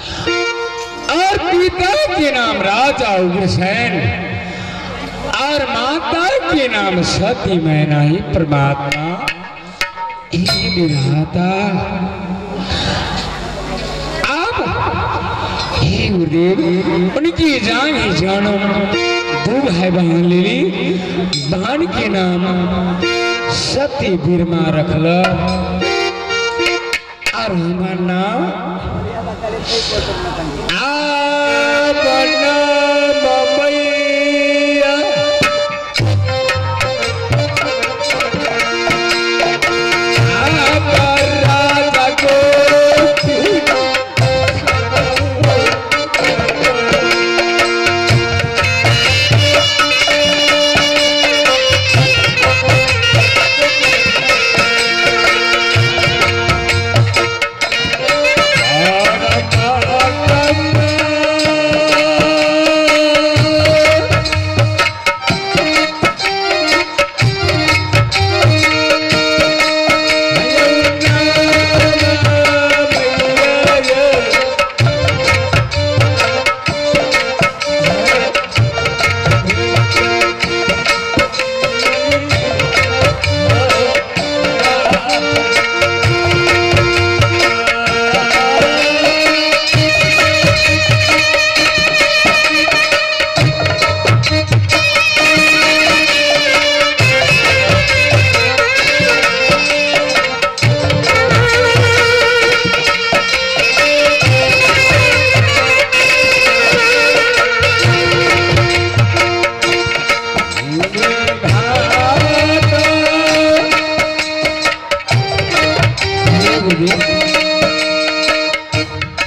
और पिता के नाम राजा उग्रसेन और माता के नाम सती मैना ही परमात्मा ही विधाता। अब हे गुरुदेव उनकी जान ही जानो दो भाई बहन लेली, बहन के नाम सती बिरमा रखल और हमार नाम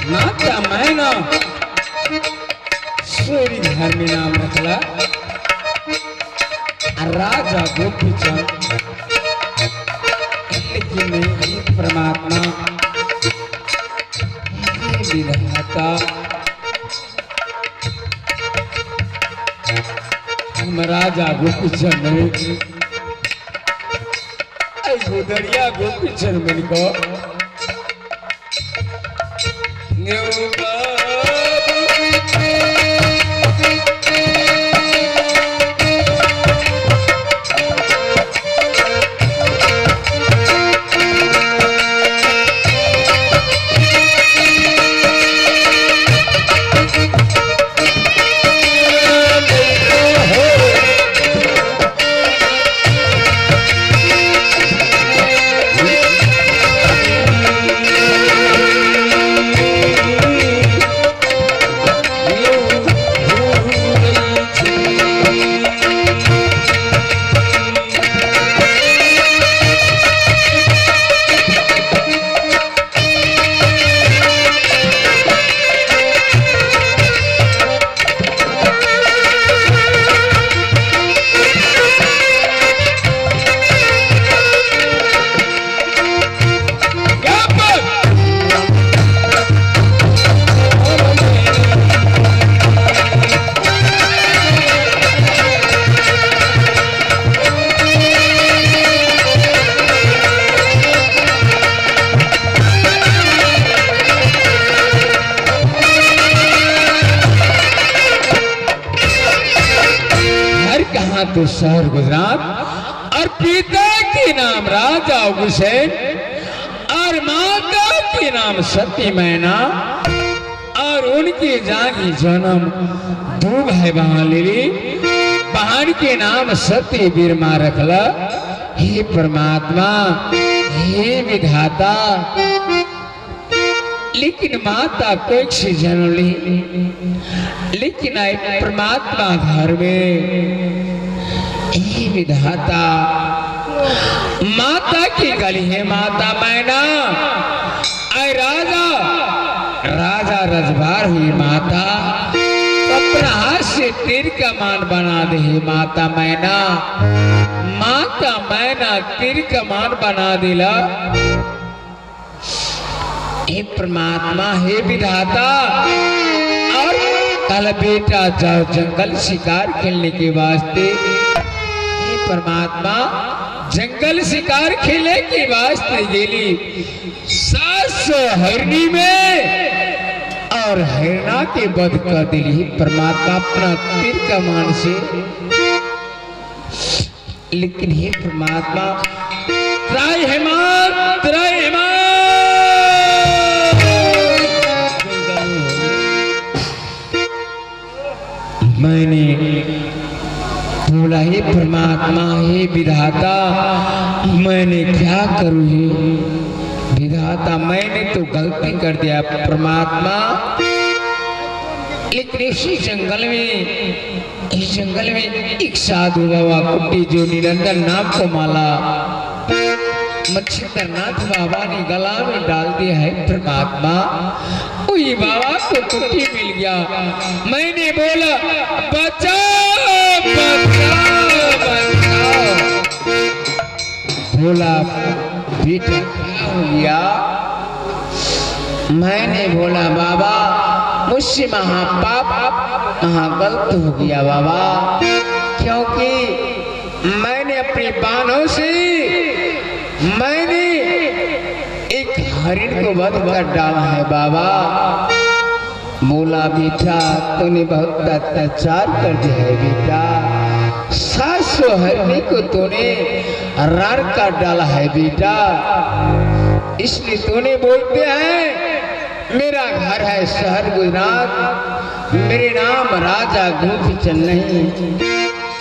माता मैना सूर्य घर में नाम रखला राजा गोपीचंद, लेकिन परमात्मा विधाता हम राजा गोपीचंद गुदरिया गोपीचंद मन को तो शहर गुजरात और पिता के नाम राजा उग्रसेन और माता के नाम सती मैना और उनके जागी जन्म दो भाई बहन लेली, बहन के नाम सती बिरमा रखला। हे परमात्मा हे विधाता, लेकिन माता कोई से जन्म ली, लेकिन आए परमात्मा घर में हे विधाता माता की गली है माता मैना, आए राजा राजा रजबार हुई माता, अपना हाथ से तीर का मान बना दे माता मैना, माता मैना तीर का मान बना दिला। हे परमात्मा हे विधाता, और कल बेटा जाओ जंगल शिकार खेलने के वास्ते, परमात्मा जंगल शिकार खेले के वास्ते गेली 700 हरनी में और हिरणा के वध कर दिली परमात्मा अपना तीर कमान से। लेकिन हे परमात्मा त्राय हेमंत मैंने बोला हे परमात्मा हे विधाता मैंने क्या करूं हे विधाता मैंने तो गलती कर दिया परमात्मा। लेकिन इसी जंगल में एक साधु बाबा कुट्टी जो निरंजन नाम को माला मच्छिंद्रनाथ बाबा ने गला में डाल दिया है परमात्मा। वही बाबा को कुट्टी मिल गया। मैंने बोला बचाओ बचाओ बचाओ। बोला बेटा क्या हो गया? मैंने बोला बाबा मुझसे महापाप महागलत हो गया बाबा, क्योंकि मैंने अपनी बाणों से मैंने एक हरिण को वध कर डाला है बाबा। बोला बेटा तूने बहुत अत्याचार कर दिया है बेटा, 700 हरिणी को तूने रार कर डाला है बेटा। इसलिए तूने बोलते हैं मेरा घर है शहर गुजरात, मेरे नाम राजा गोपीचंद नहीं।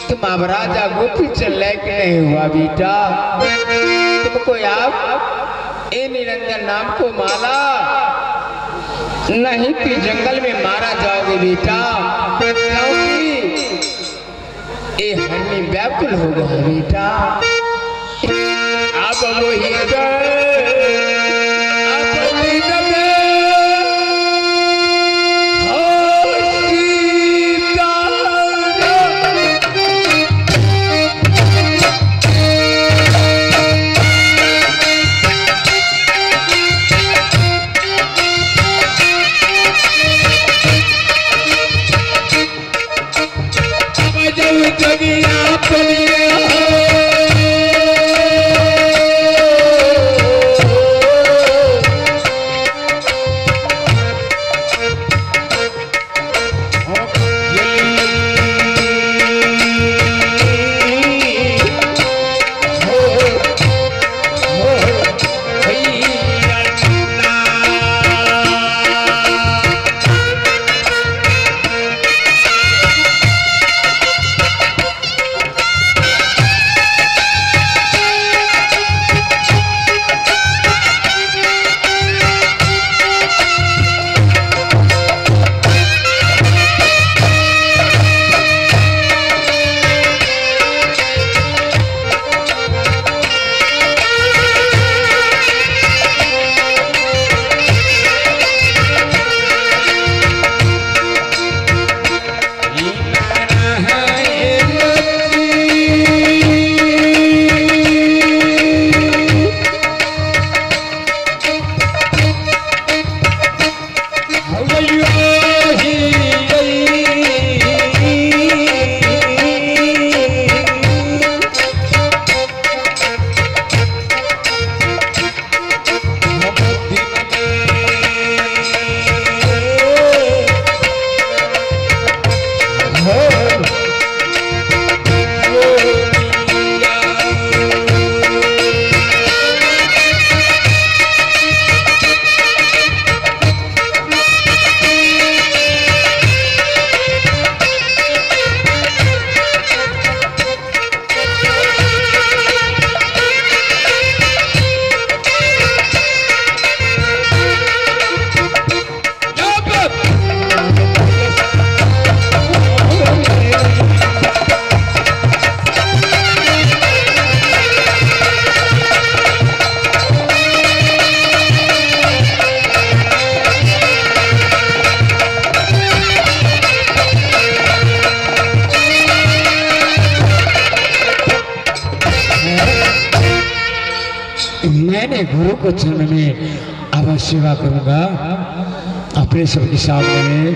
तुम अब राजा गोपीचंद लायक नहीं हुआ बेटा। तुमको आप ए निरंजन नाम को माला नहीं तो जंगल में मारा जाओगे बेटा, क्योंकि ये हरनी व्याकुल हो गया बेटा। अब वही मैंने गुरु को चरण में अवश्य सेवा करूंगा अपने सबके सामने।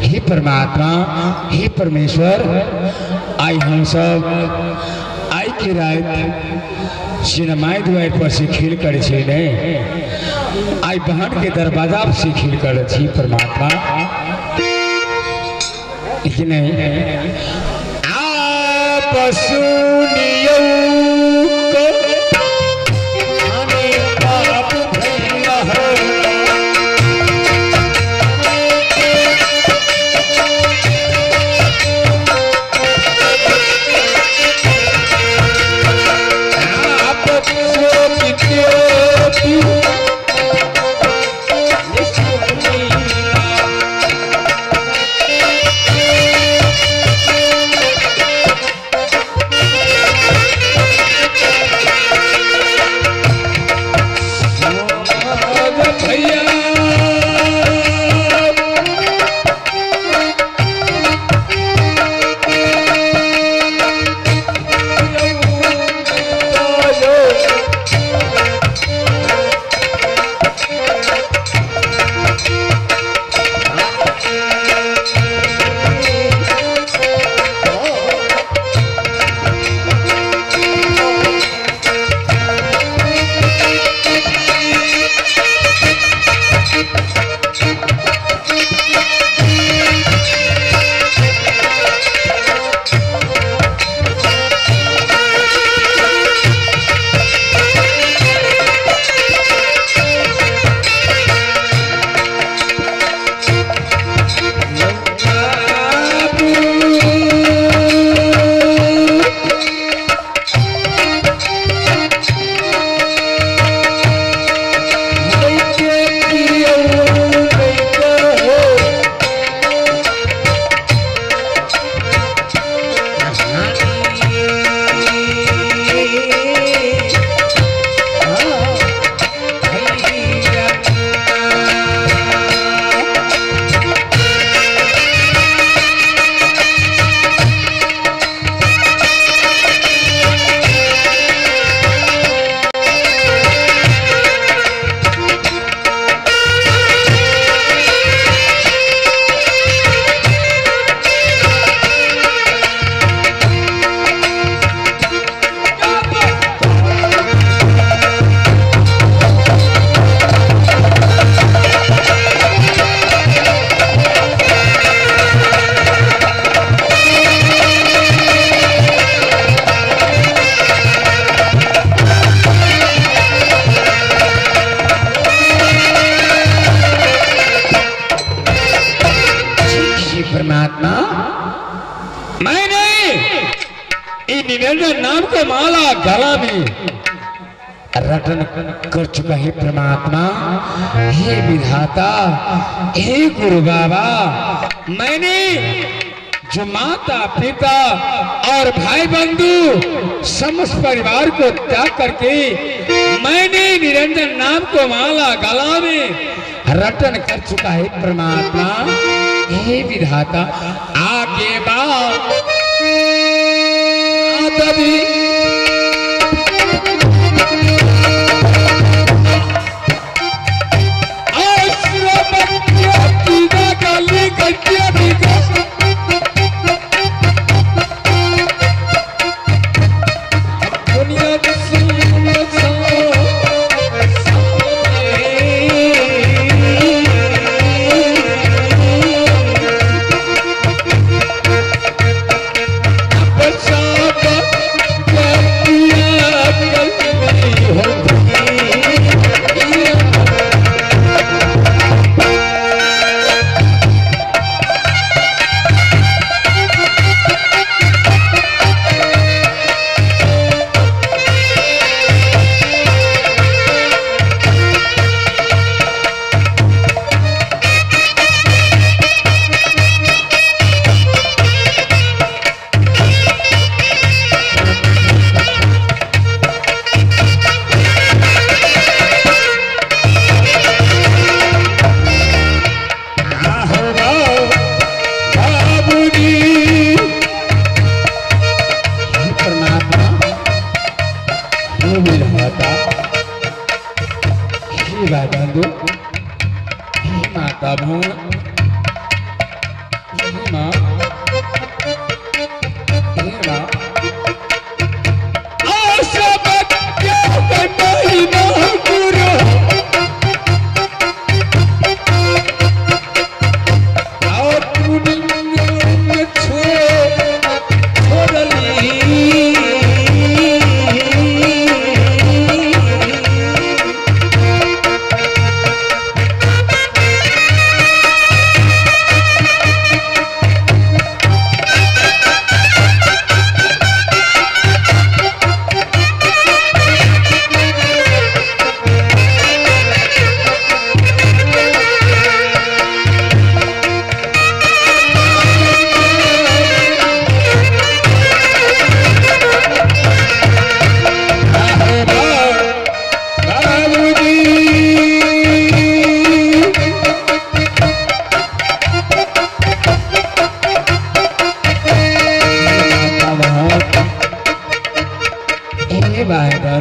हे परमात्मा हे परमेश्वर, आई हम सब आई की रात सिनेमाई द्वार पर से खेल करे छे। आई बहन के दरवाजा से खिल कर छी परमात्मा नहीं आप सुनियो को आने पाप भैया हो परमात्मा मैंने इन निरंजन नाम को माला गला में रटन कर चुका है परमात्मा। हे विधाता, हे गुरु बाबा, मैंने जो माता पिता और भाई बंधु समस्त परिवार को त्याग करके मैंने निरंजन नाम को माला गला में रटन कर चुका है परमात्मा। हे विधाता, आगे बात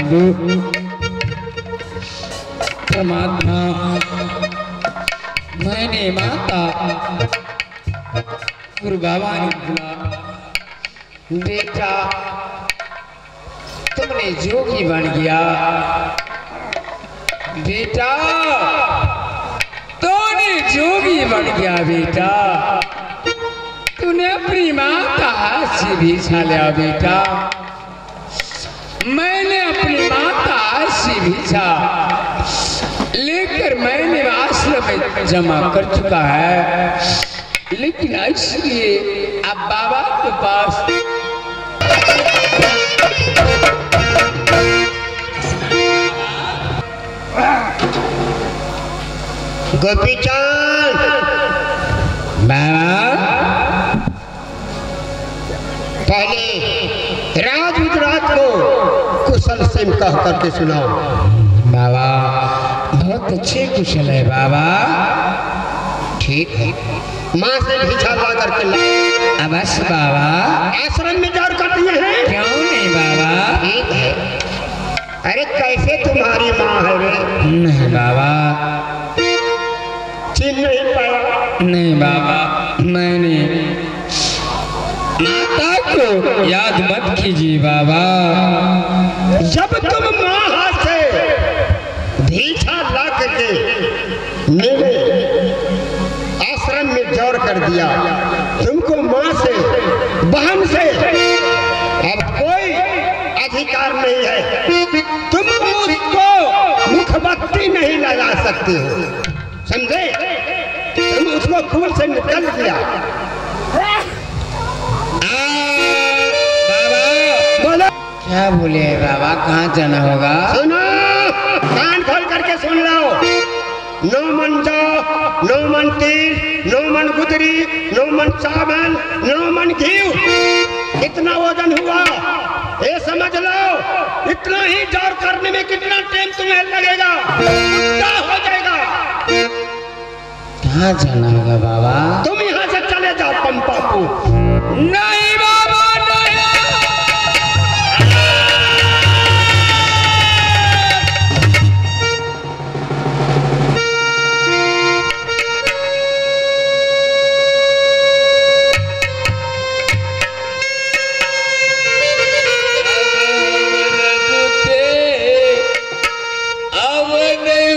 प्रभु परमात्मा, मैंने माता गुरु बाबा ने बोला, बेटा तुमने जोगी बन गया, बेटा तूने जोगी बन गया, बेटा तूने अपनी माता से भी छा लिया, बेटा मैंने अपनी माता से भी छा लेकर मैंने आश्रम में जमा कर चुका है, लेकिन इसलिए अब बाबा के पास गोपीचंद बाबा पहले राज गुजरात को कुशल से कह करके सुनाओ। बाबा बहुत अच्छे कुशल है बाबा। ठीक है, माँ से भिक्षा ला करके लाओ। अवश्य बाबा। आश्रम में जार कर दिए हैं? क्यों नहीं बाबा। ठीक है। अरे कैसे तुम्हारी माँ है रे? नहीं बाबा। चिन्ह नहीं पाया? नहीं बाबा, मैंने माता को याद मत कीजिए बाबा। जब तुम माँ हाथ से भिक्षा ला करके मेरे आश्रम में जोर कर दिया, तुमको माँ से बहन से अब कोई अधिकार नहीं है, तुम उसको मुखबत्ती नहीं लगा सकते हो, समझे? तुम उसको खून से निकल दिया। बाबा बोलो। क्या बोले बाबा, कहाँ जाना होगा? सुनो, कान खोल करके सुन लो। 9 मन जौ, 9 मन तिल, 9 मन गुदरी, 9 मन चावल, 9 मन घी, कितना वजन हुआ ये समझ लो। इतना ही जोर करने में कितना टाइम तुम्हें लगेगा, क्या हो जाएगा। कहाँ जाना होगा बाबा? तुम यहाँ से चले जाओ पंपापुर। नहीं बाबा नहीं। अब नहीं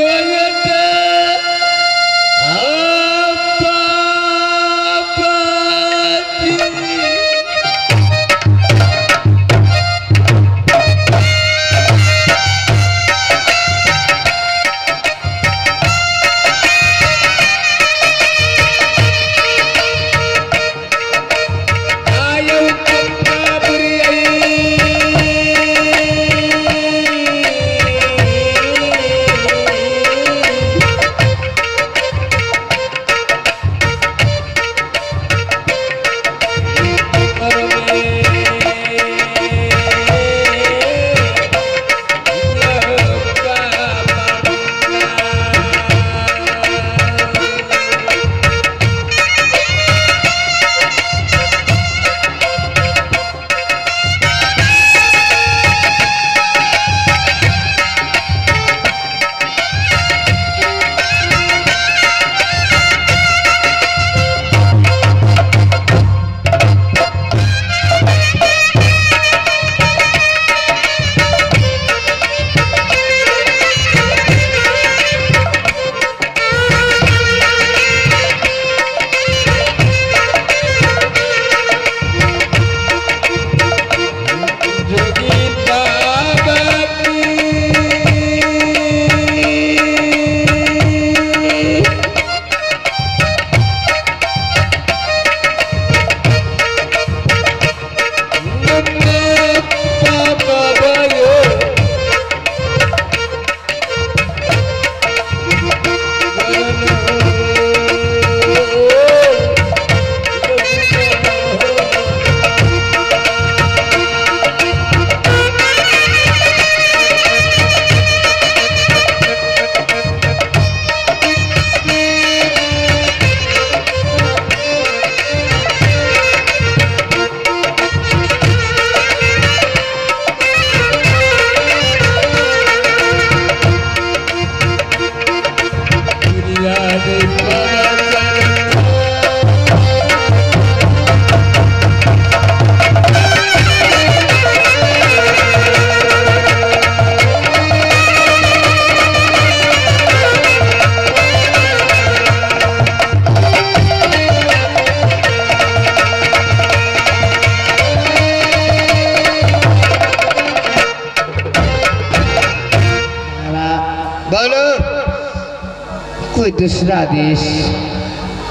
दूसरा देश,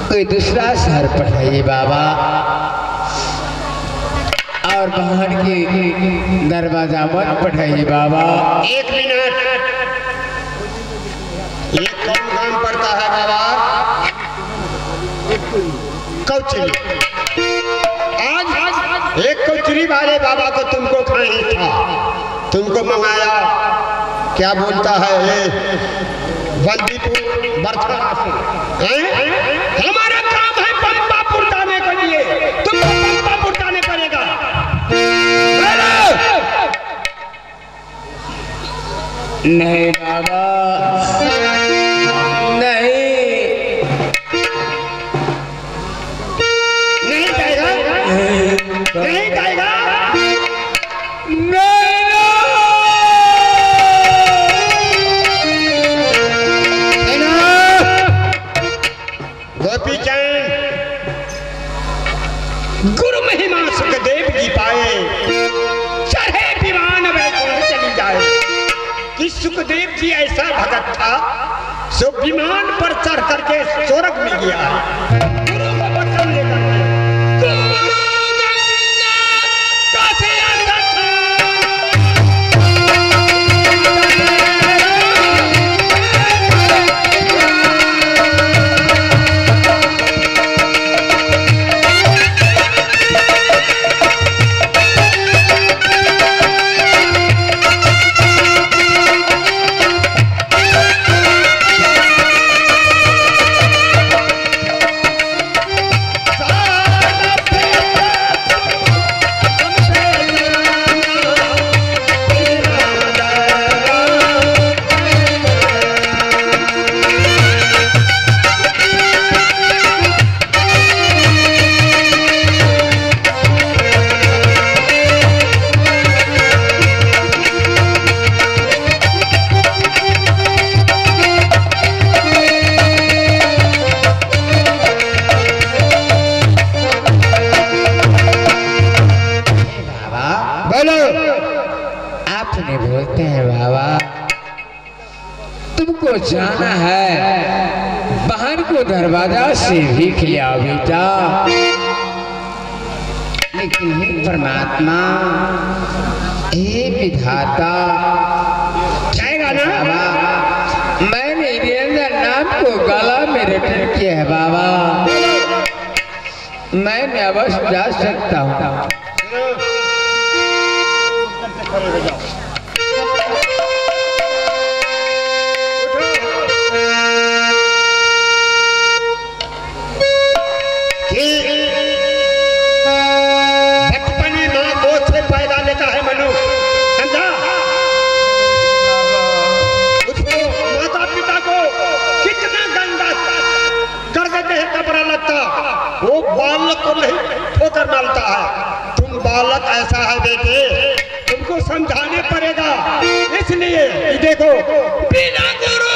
कोई दूसरा शहर पठाइए बाबा, और बाहर के दरवाजा मत पठाइए बाबा। 1 मिनट, ये कौन काम पड़ता है बाबा? कौचरी। आज एक कौचरी वाले बाबा को तुमको खाई था, तुमको मंगाया, क्या बोलता है ये बंदीपुर बरथा से। हमारा काम है पंपापुर जाने के लिए, तुमको पंपापुर जाने पड़ेगा। नहीं बाबा, नहीं, नहीं जाएगा, नहीं जाएगा, गोपीचंद गुरु महिमा सुखदेव जी पाए, चढ़े विमान वैकुंठ चली जाए। कि सुखदेव जी ऐसा भगत था जो विमान पर चढ़ करके स्वर्ग में गया है। गुरु को वचन लेकर जाना है, बाहर को दरवाजा से भीख लिया बेटा। लेकिन हे परमात्मा, हे विधाता, जाएगा ना बाबा, मैंने निरंजन नाम को गला में रटन किया है बाबा, मैं अवश्य जा सकता हूँ। बचपन में माँ गोद से पैदा लेता है मनुष्य, समझा? उसको माता पिता को कितना गंदा कर देते हैं कपड़ा लगता, वो बालक को नहीं ठोकर मारता है। तुम बालक ऐसा है बेटे, तुमको समझाने पड़ेगा। इसलिए देखो, बिना गुरु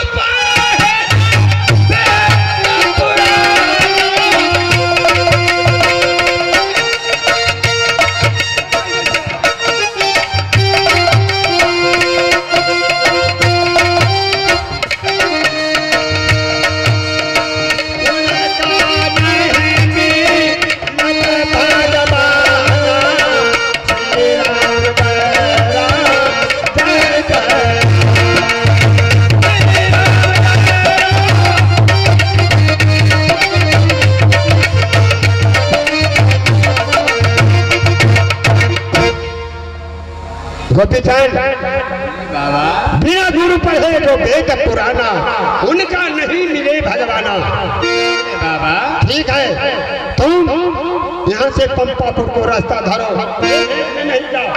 गोपीचंद बाबा, बिना गुरु पढ़े जो वेद पुराना, उनका नहीं मिले भगवाना। बाबा ठीक है, तुम यहाँ से पंपापुर को रास्ता धरो, नहीं जाओ।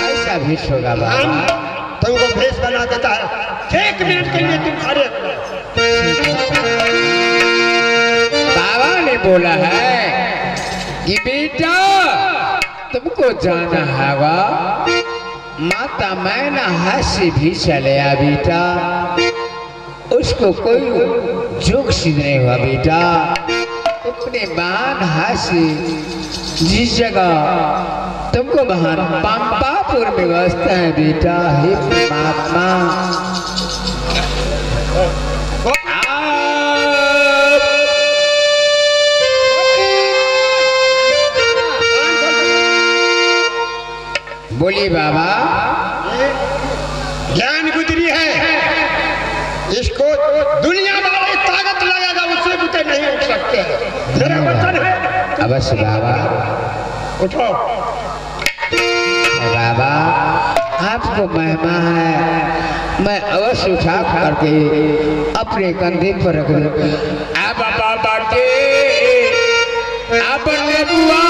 ऐसा भेष होगा बाबा, हम तुमको भेष बना देता है। 1 मिनट के लिए तुम खड़े हो। बाबा ने बोला है कि बेटा तुमको जाना होगा, माता मैना हंसी भी चलेया बेटा, उसको कोई जोक सिद्ध नहीं हुआ बेटा। अपने बाण हंसी जिस जगह तुमको वहां पंपापुर में व्यवस्था है बेटा। हे परमात्मा, बोली बाबा। ज्ञान गुजरी है, इसको दुनिया वाले ताकत लगेगा, उससे बुते नहीं उठ सकते। मेरा वचन है। अवश्य बाबा। उठो बाबा, आपको महिमा है, मैं अवश्य उठा करके अपने कंधे पर रख दूं। आप बाबा के अपने बुआ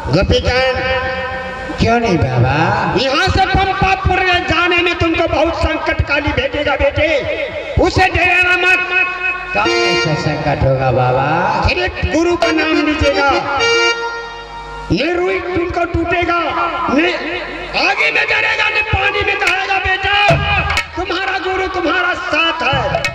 गोपीचंद, क्यों नहीं बाबा? यहाँ से पंपापुर जाने में तुमको बहुत संकट काली भेजेगा बेटे, उसे डरना मत। कब ऐसा संकट होगा बाबा? सिर्फ गुरु का नाम लीजिएगा, ये रुई तुमको टूटेगा, ने आगे में डरेगा, ने पानी में कहेगा बेटा तुम्हारा गुरु तुम्हारा साथ है।